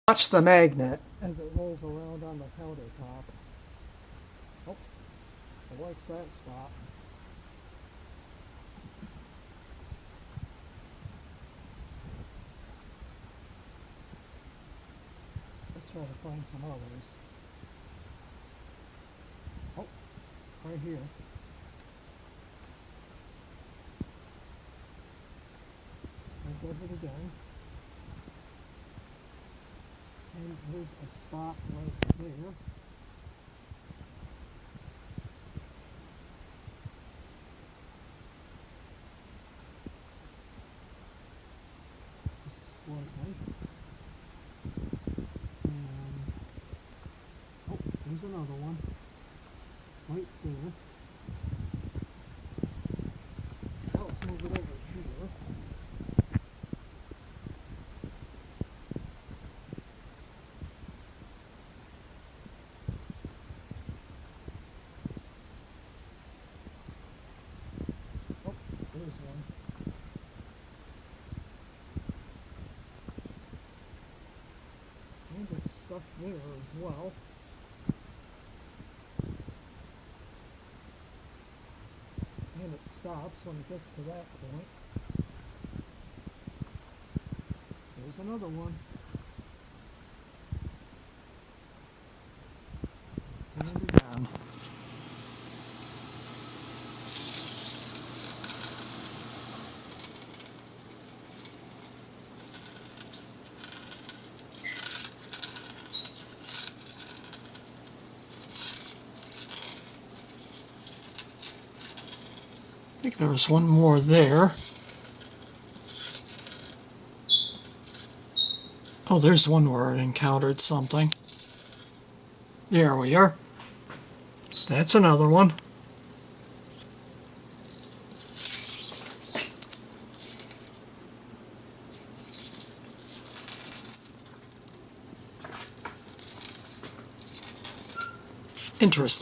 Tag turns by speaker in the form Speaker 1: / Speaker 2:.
Speaker 1: Watch the magnet as it rolls around on the countertop. Oh, it likes that spot. Let's try to find some others. Oh, right here. There does it again. And there's a spot right there. Just slightly. And oh, there's another one. Right there. Now let's move it over here. Oh, there's one. And it's stuck there as well. And it stops when it gets to that point. There's another one. And again. I think there was one more there. Oh, there's one where it encountered something. There we are. That's another one. Interesting.